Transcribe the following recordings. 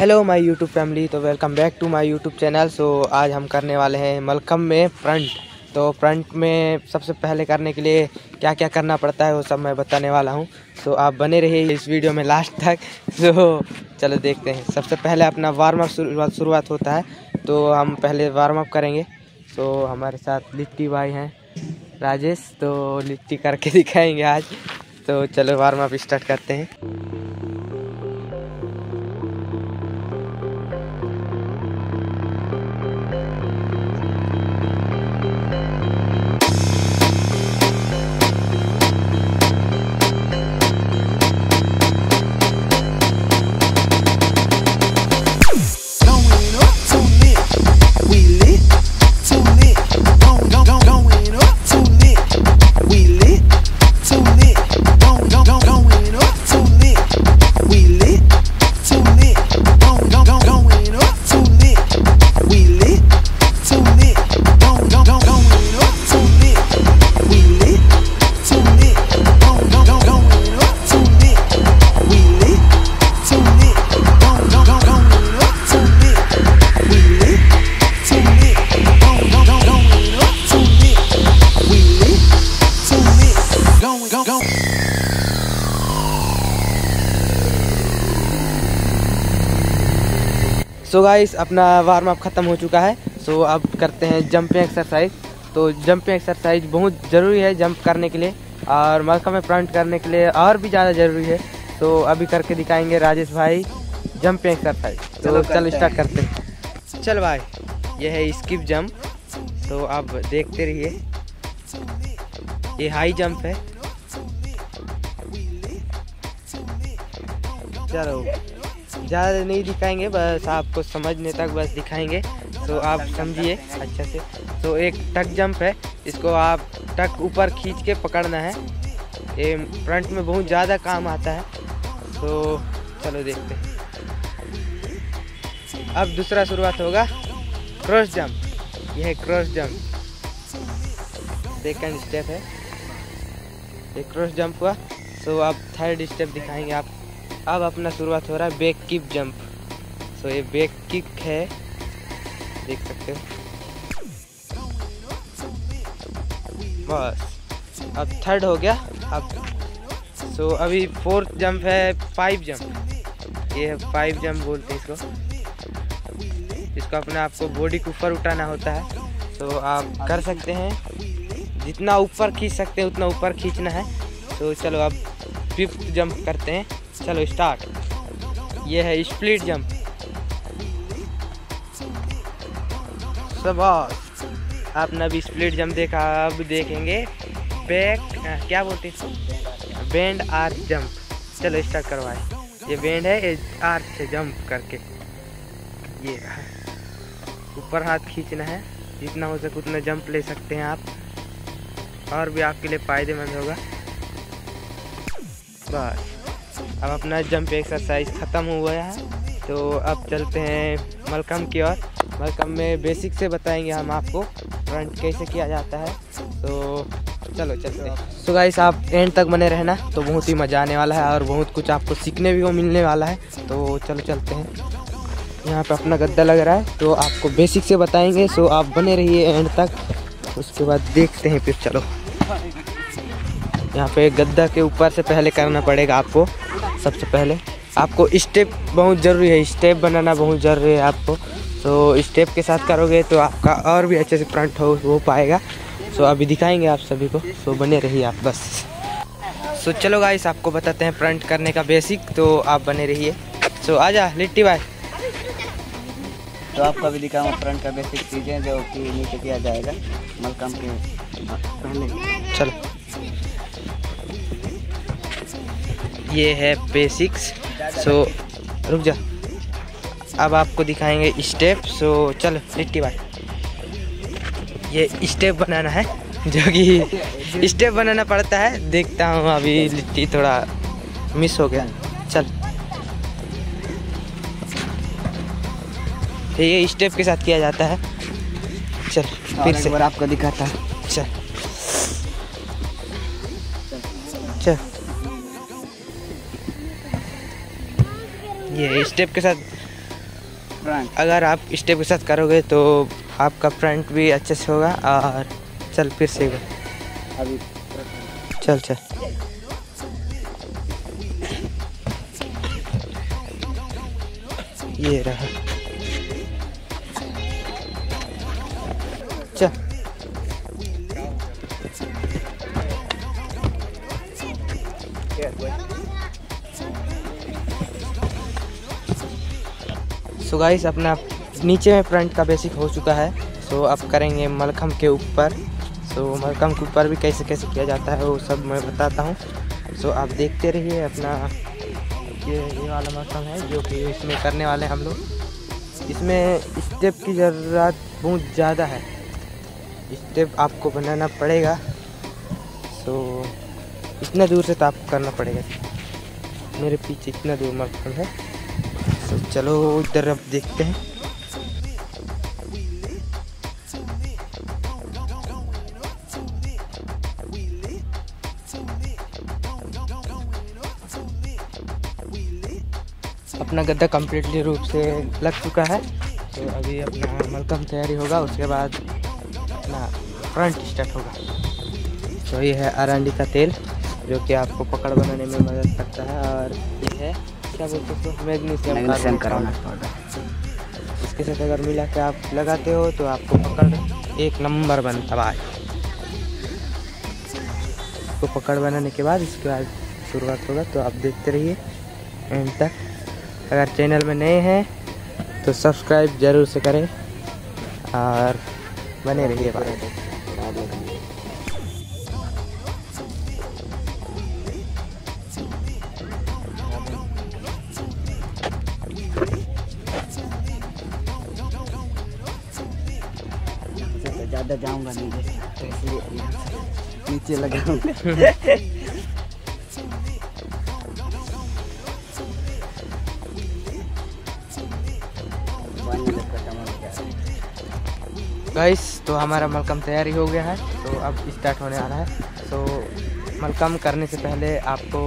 Hello my YouTube family, तो welcome back to my YouTube channel. So आज हम करने वाले हैं मलखम्ब में फ्रंट। तो फ्रंट में सबसे पहले करने के लिए क्या क्या करना पड़ता है वो सब मैं बताने वाला हूं। तो आप बने रहिए इस वीडियो में लास्ट तक। तो चलो देखते हैं। सबसे पहले अपना वार्म अप शुरुआत होता है, तो हम पहले वार्म अप करेंगे। तो हमारे साथ लिट्टी भाई हैं राजेश, तो लिट्टी करके दिखाएंगे आज। तो चलो वार्म अप स्टार्ट करते हैं। सो गाइस, अपना वार्म अप ख़त्म हो चुका है। सो अब करते हैं जंपिंग एक्सरसाइज। तो जंपिंग एक्सरसाइज बहुत ज़रूरी है जंप करने के लिए, और मलखम्ब में फ्रंट करने के लिए और भी ज़्यादा ज़रूरी है। तो अभी करके दिखाएंगे राजेश भाई जंपिंग एक्सरसाइज। तो चलो स्टार्ट करते हैं। चल भाई, ये है स्किप जंप। तो आप देखते रहिए। ये हाई जंप है। चलो ज़्यादा नहीं दिखाएंगे, बस आपको समझने तक बस दिखाएंगे, तो आप समझिए अच्छा से। तो एक टक जंप है, इसको आप टक ऊपर खींच के पकड़ना है। ये फ्रंट में बहुत ज़्यादा काम आता है। तो चलो देखते हैं। अब दूसरा शुरुआत होगा क्रॉस जंप। यह है क्रॉस जंप, सेकंड स्टेप है। ये क्रॉस जंप हुआ। तो अब थर्ड स्टेप दिखाएंगे आप। अब अपना शुरुआत हो रहा है बैक किक जंप। तो ये बैक किक है, देख सकते हो। बस अब थर्ड हो गया। अब सो अभी फोर्थ जंप है पाइप जंप। ये है पाइप जंप बोलते हैं इसको अपने आप को बॉडी के ऊपर उठाना होता है। तो आप कर सकते हैं, जितना ऊपर खींच सकते हैं उतना ऊपर खींचना है। तो चलो अब फिफ्थ जंप करते हैं। चलो स्टार्ट। ये है स्प्लिट जंप। शाबाश, आपने अभी स्प्लिट जंप देखा, अब देखेंगे बैक क्या बोलते हैं, बैंड आर्च जंप। चलो स्टार्ट करवाए। ये बैंड है, ये आर्च से जंप करके ये ऊपर हाथ खींचना है। जितना हो सके उतना जंप ले सकते हैं आप, और भी आपके लिए फायदेमंद होगा। बस अब अपना जंप एक्सरसाइज ख़त्म हुआ है। तो अब चलते हैं मलखम्ब की ओर। मलखम्ब में बेसिक से बताएंगे हम आपको फ्रंट कैसे किया जाता है। तो चलो चलते हैं। सो गाइस, आप एंड तक बने रहना, तो बहुत ही मज़ा आने वाला है और बहुत कुछ आपको सीखने भी मिलने वाला है। तो चलो चलते हैं। यहाँ पे अपना गद्दा लग रहा है, तो आपको बेसिक से बताएंगे। सो आप बने रहिए एंड तक, उसके बाद देखते हैं फिर। चलो, यहाँ पे गद्दा के ऊपर से पहले करना पड़ेगा आपको। सबसे पहले आपको स्टेप बहुत ज़रूरी है, स्टेप बनाना बहुत ज़रूरी है आपको। तो स्टेप के साथ करोगे तो आपका और भी अच्छे से फ्रंट हो पाएगा। सो अभी दिखाएंगे आप सभी को, सो बने रहिए आप बस। सो चलो गाइस, आपको बताते हैं फ्रंट करने का बेसिक, तो आप बने रहिए। सो आजा लिट्टी भाई। तो आपको अभी दिखाऊंगा फ्रंट का बेसिक चीज़ें जो कि नीचे किया जाएगा मलखम्ब के पहले। चलो, ये है बेसिक्स। सो रुक जा, अब आपको दिखाएंगे स्टेप। सो चलो लिट्टी भाई, ये स्टेप बनाना है, जो कि स्टेप बनाना पड़ता है। देखता हूँ अभी लिट्टी थोड़ा मिस हो गया। चल, ये स्टेप के साथ किया जाता है। चल फिर से आपको दिखाता है। चल चल, ये स्टेप के साथ फ्रंट। अगर आप स्टेप के साथ करोगे तो आपका फ्रंट भी अच्छे से होगा। और चल फिर से एक बार। अभी चल चल। ये रहा। चल। सो गाइस अपना नीचे में फ्रंट का बेसिक हो चुका है। सो अब करेंगे मलखम के ऊपर। सो मलखम के ऊपर भी कैसे कैसे किया जाता है वो सब मैं बताता हूँ। सो आप देखते रहिए। अपना ये वाला मलखम है जो कि इसमें करने वाले हैं हम लोग। इसमें स्टेप की ज़रूरत बहुत ज़्यादा है। स्टेप आपको बनाना पड़ेगा। सो इतना दूर से तो आपको करना पड़ेगा। मेरे पीछे इतना दूर मलखम है। तो चलो इधर अब देखते हैं। अपना गद्दा कम्प्लीटली रूप से लग चुका है। तो अभी अपना मलखम तैयारी होगा। उसके बाद अपना फ्रंट स्टार्ट होगा। तो ये है अरंडी का तेल जो कि आपको पकड़ बनाने में मदद करता है। और ये है क्या बोलते हैं तो मैग्नीशियम कार्बोनेट पाउडर। इसके साथ अगर मिला के आप लगाते हो तो आपको पकड़ एक नंबर बनता भाई। तो पकड़ बनाने के बाद इसके बाद शुरुआत होगा। तो आप देखते रहिए एंड तक। अगर चैनल में नए हैं तो सब्सक्राइब ज़रूर से करें और बने रहिए भाई। ज़्यादा जाऊंगा नहीं तो इसलिए नीचे लगाऊंगा। गाइस तो हमारा मलखम तैयारी हो गया है। तो अब स्टार्ट होने वाला है। तो मलखम करने से पहले आपको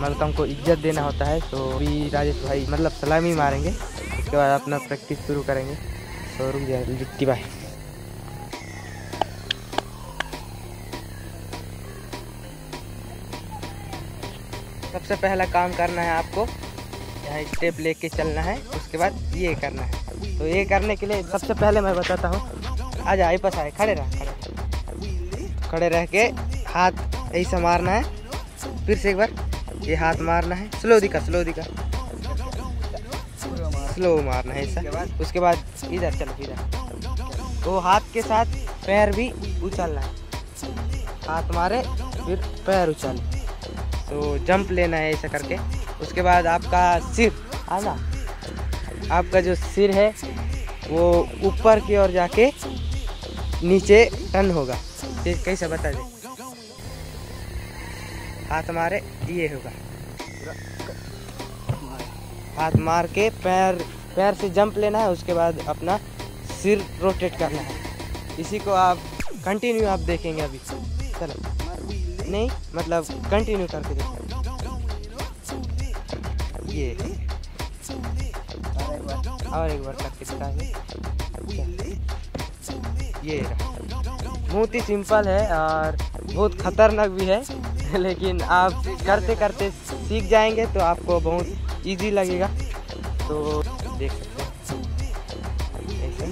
मलखम को इज्जत देना होता है। तो भी राजेश भाई मतलब सलामी मारेंगे। उसके बाद अपना प्रैक्टिस शुरू करेंगे। तो रुक जाए लिट्टी भाई। सबसे पहला काम करना है आपको यहाँ स्टेप लेके चलना है। उसके बाद ये करना है। तो ये करने के लिए सबसे पहले मैं बताता हूँ। आजा आई पास आए खड़े खड़े रह के हाथ ऐसा मारना है। फिर से एक बार ये हाथ मारना है। स्लो दिखा स्लो मारना है ऐसा। उसके बाद इधर चलो इधर। वो हाथ के साथ पैर भी उछालना है। हाथ मारे फिर पैर उछाले। तो जंप लेना है ऐसा करके। उसके बाद आपका सिर आना। आपका जो सिर है वो ऊपर की ओर जाके नीचे टर्न होगा। कैसे बता दे। हाथ मारे ये होगा। हाथ मार के पैर से जंप लेना है। उसके बाद अपना सिर रोटेट करना है। इसी को आप कंटिन्यू आप देखेंगे अभी। चलो नहीं मतलब कंटिन्यू करके देखो। ये और एक बार करके दिखाएंगे। ये बहुत ही सिंपल है और बहुत खतरनाक भी है। लेकिन आप करते करते सीख जाएंगे तो आपको बहुत इजी लगेगा। तो देख सकते हैं ऐसे।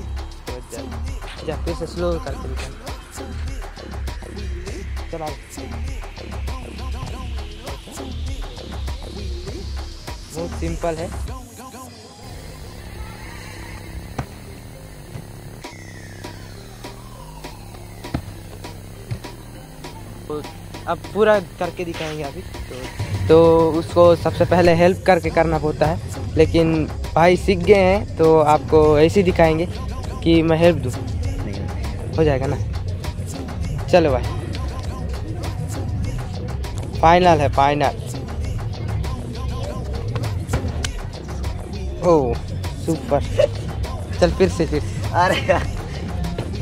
तो जा फिर से स्लो करके दिखाएंगे। चला बहुत सिंपल है। अब पूरा करके दिखाएंगे अभी। तो उसको सबसे पहले हेल्प करके करना होता है। लेकिन भाई सीख गए हैं तो आपको ऐसे दिखाएंगे कि मैं हेल्प दूँ। हो जाएगा ना। चलो भाई फाइनल है फाइनल। ओह सुपर। चल फिर से अरे यार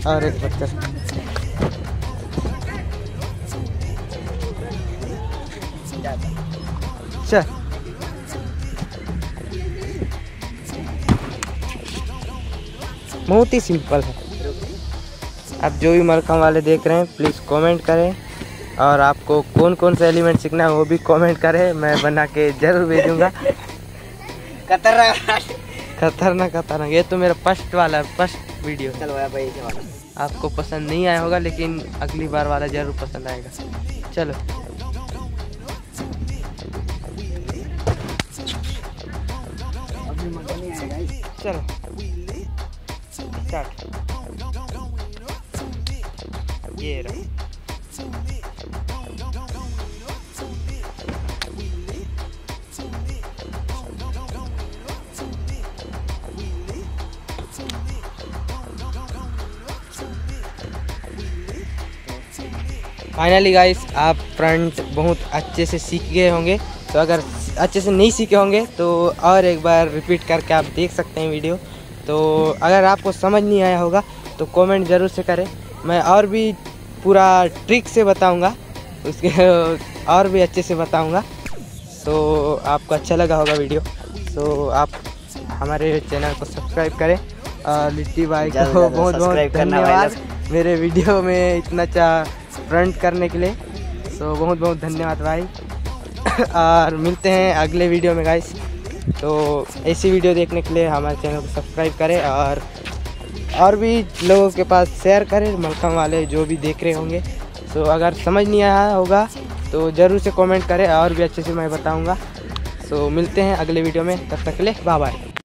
और एक बार चल। चल बहुत ही सिंपल है। आप जो भी मलखम वाले देख रहे हैं प्लीज़ कमेंट करें, और आपको कौन कौन सा एलिमेंट सीखना है वो भी कमेंट करें, मैं बना के ज़रूर भेजूँगा। खतरनाक ये तो मेरा फर्स्ट वीडियो। चलो भाई आपको पसंद नहीं आया होगा, लेकिन अगली बार वाला ज़रूर पसंद आएगा। चलो चलो स्टार्ट। ये रहा। फाइनली गाइस, आप फ्रंट बहुत अच्छे से सीख गए होंगे। तो अगर अच्छे से नहीं सीखे होंगे तो और एक बार रिपीट करके आप देख सकते हैं वीडियो। तो अगर आपको समझ नहीं आया होगा तो कमेंट ज़रूर से करें, मैं और भी पूरा ट्रिक से बताऊंगा, उसके और भी अच्छे से बताऊंगा। तो आपको अच्छा लगा होगा वीडियो, तो आप हमारे चैनल को सब्सक्राइब करें। और लिट्टी भाई को बहुत बहुत धन्यवाद मेरे वीडियो में इतना अच्छा फ्रंट करने के लिए। तो बहुत बहुत धन्यवाद भाई। और मिलते हैं अगले वीडियो में गाइस। तो ऐसी वीडियो देखने के लिए हमारे चैनल को सब्सक्राइब करें, और भी लोगों के पास शेयर करें, मलखम वाले जो भी देख रहे होंगे। तो अगर समझ नहीं आया होगा तो ज़रूर से कमेंट करें, और भी अच्छे से मैं बताऊंगा। तो मिलते हैं अगले वीडियो में, तब तक के लिए बाय बाय।